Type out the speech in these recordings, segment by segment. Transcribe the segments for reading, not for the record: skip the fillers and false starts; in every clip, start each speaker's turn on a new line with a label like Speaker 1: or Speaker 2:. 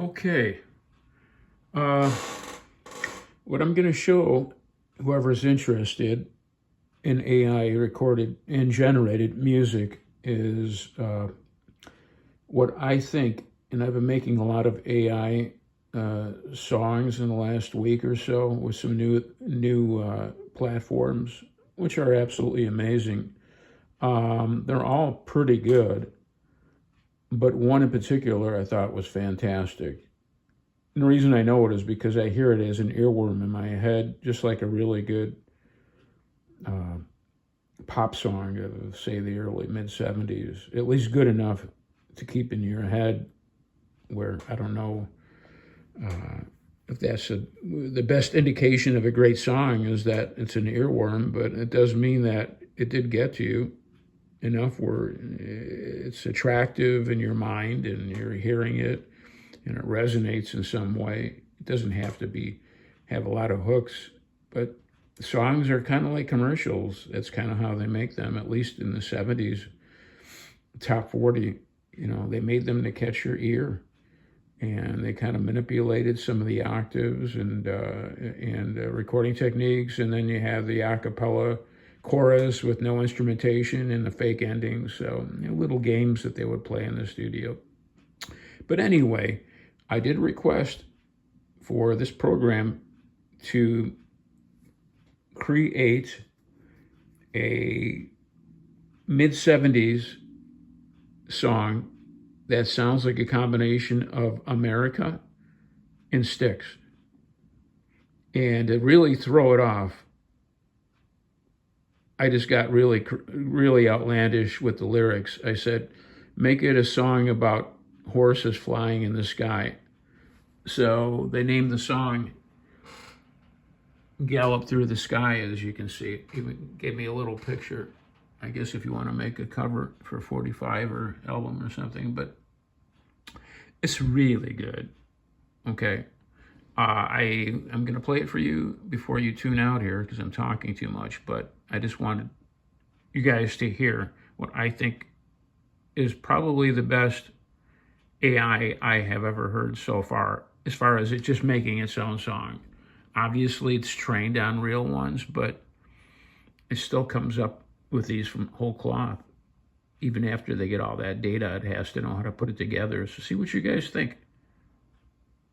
Speaker 1: Okay. Uh, what I'm going to show whoever's interested in AI recorded and generated music is what I think, and I've been making a lot of AI songs in the last week or so with some new platforms, which are absolutely amazing. They're all pretty good, but one in particular I thought was fantastic. And the reason I know it is because I hear it as an earworm in my head, just like a really good uh, pop song of, say, the early mid 70s, at least good enough to keep in your head. Where I don't know if that's the best indication of a great song is that it's an earworm, but it does mean that it did get to you enough where it's attractive in your mind and you're hearing it and it resonates in some way. It doesn't have to have a lot of hooks, but songs are kind of like commercials. That's kind of how they make them, at least in the 70s. Top 40, they made them to catch your ear. And they kind of manipulated some of the octaves and recording techniques. And then you have the a cappella chorus with no instrumentation and the fake endings. So little games that they would play in the studio. But anyway, I did request for this program to create a mid-70s song that sounds like a combination of America and Styx. And to really throw it off, I just got really outlandish with the lyrics. I said, make it a song about horses flying in the sky. So they named the song Gallop Through the Sky, as you can see. It gave me a little picture. I guess if you want to make a cover for 45 or album or something, but it's really good. Okay. I'm going to play it for you before you tune out here because I'm talking too much, but I just wanted you guys to hear what I think is probably the best AI I have ever heard so far as it just making its own song. Obviously, it's trained on real ones, but it still comes up with these from whole cloth. Even after they get all that data, it has to know how to put it together. So see what you guys think.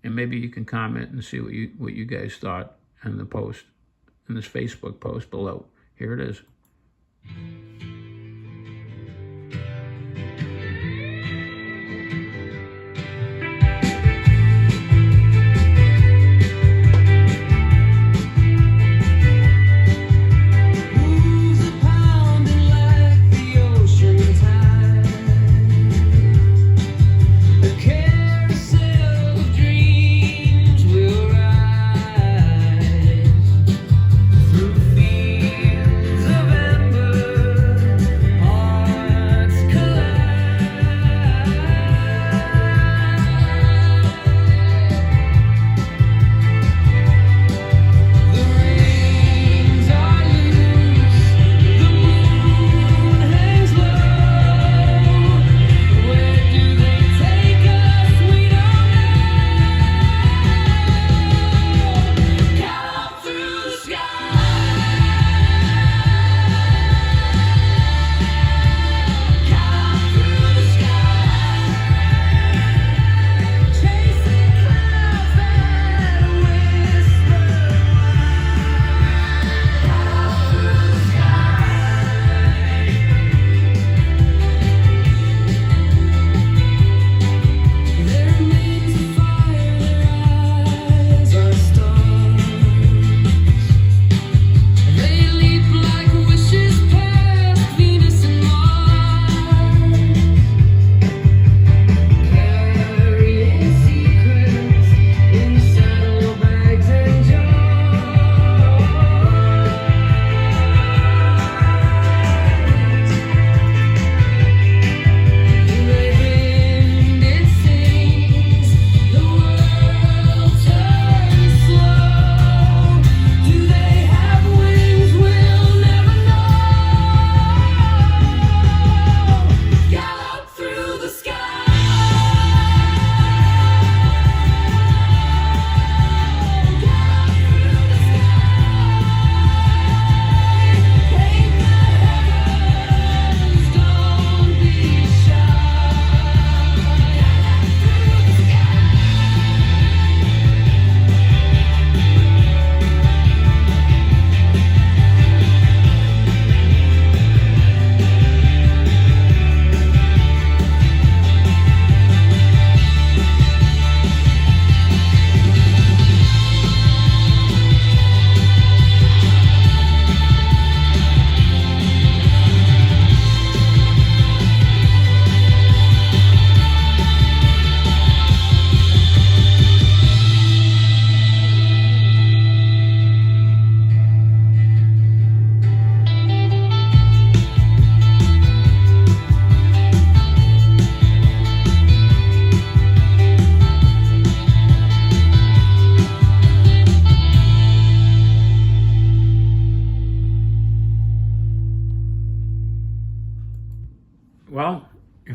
Speaker 1: And maybe you can comment and see what you guys thought in the post, in this Facebook post below. Here it is.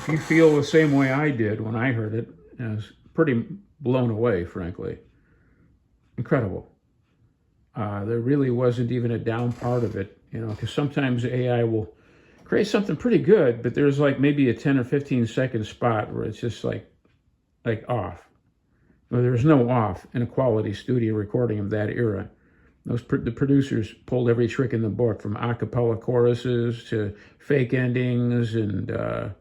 Speaker 1: if you feel the same way I did when I heard it, I was pretty blown away, frankly. Incredible. There really wasn't even a down part of it, because sometimes AI will create something pretty good, but there's like maybe a 10 or 15-second spot where it's just like off. Well, there's no off in a quality studio recording of that era. The producers pulled every trick in the book, from a cappella choruses to fake endings and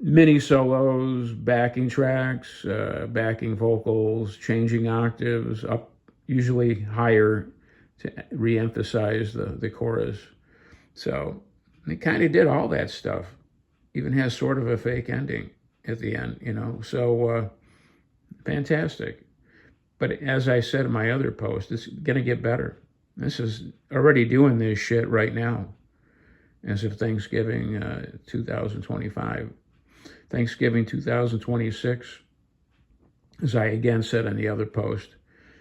Speaker 1: mini solos, backing tracks, backing vocals, changing octaves up, usually higher, to re-emphasize the chorus. So they kind of did all that stuff. Even has sort of a fake ending at the end, So fantastic. But as I said in my other post, it's going to get better. This is already doing this shit right now, as of Thanksgiving 2025. Thanksgiving 2026, as I again said in the other post,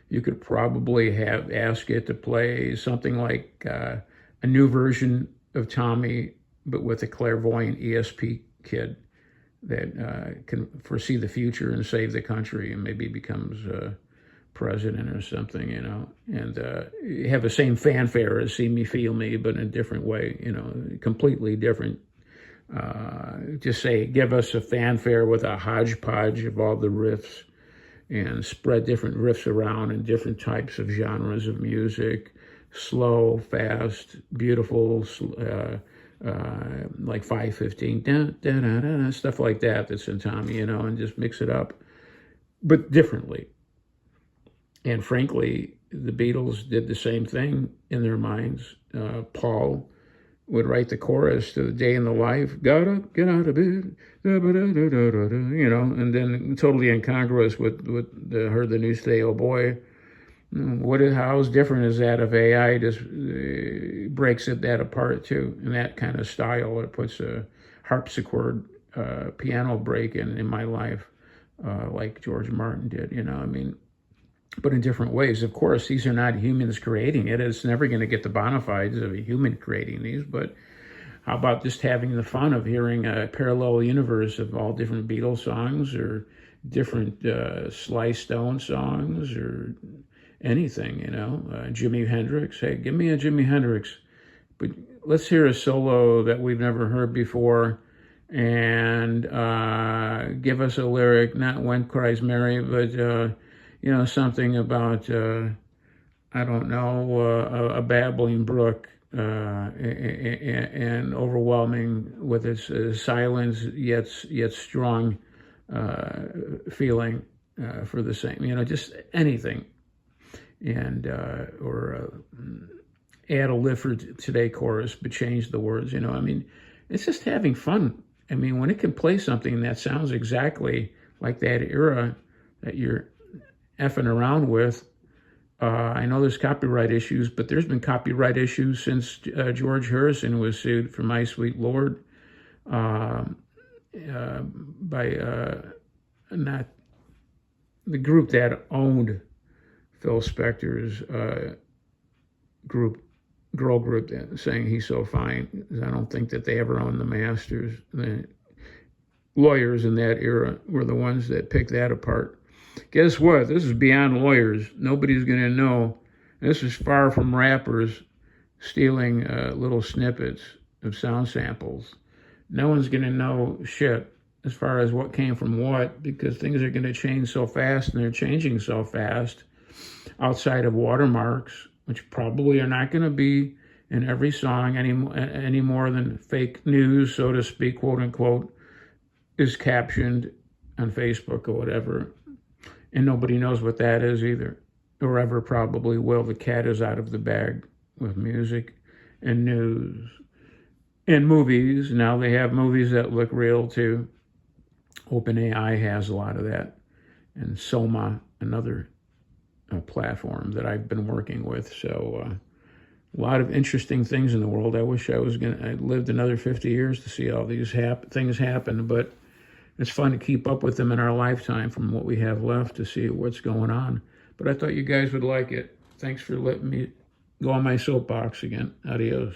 Speaker 1: you could probably ask it to play something like a new version of Tommy, but with a clairvoyant ESP kid that can foresee the future and save the country, and maybe becomes president or something, and have the same fanfare as See Me, Feel Me, but in a different way, completely different. Just say, give us a fanfare with a hodgepodge of all the riffs, and spread different riffs around in different types of genres of music, slow, fast, beautiful, like 5/15, stuff like that that's in Tommy, and just mix it up, but differently. And frankly, the Beatles did the same thing in their minds. Paul would write the chorus to the Day in the Life, gotta get out of bed, and then totally incongruous with Heard the News Today, oh boy. How different is that if AI just breaks that apart too, in that kind of style? It puts a harpsichord piano break in my life, like George Martin did, but in different ways. Of course, these are not humans creating it. It's never going to get the bona fides of a human creating these, but how about just having the fun of hearing a parallel universe of all different Beatles songs, or different Sly Stone songs, or anything, Jimi Hendrix. Hey, give me a Jimi Hendrix, but let's hear a solo that we've never heard before, and give us a lyric, not When Cries Mary, but something about, I don't know, a babbling brook, and overwhelming with its silence, yet strong feeling for the same, just anything. And or add a Live for Today chorus, but change the words, it's just having fun. When it can play something that sounds exactly like that era that you're effing around with. I know there's copyright issues, but there's been copyright issues since George Harrison was sued for My Sweet Lord by not the group that owned Phil Spector's girl group, saying he's so fine. I don't think that they ever owned the masters. The lawyers in that era were the ones that picked that apart. Guess what? This is beyond lawyers. Nobody's going to know. This is far from rappers stealing little snippets of sound samples. No one's going to know shit as far as what came from what, because things are going to change so fast, and they're changing so fast outside of watermarks, which probably are not going to be in every song any more than fake news, so to speak, quote unquote, is captioned on Facebook or whatever. And nobody knows what that is either, or ever probably will. The cat is out of the bag with music and news and movies. Now they have movies that look real too. OpenAI has a lot of that. And Soma, another platform that I've been working with. So a lot of interesting things in the world. I wish I lived another 50 years to see all these things happen, but it's fun to keep up with them in our lifetime from what we have left to see what's going on. But I thought you guys would like it. Thanks for letting me go on my soapbox again. Adios.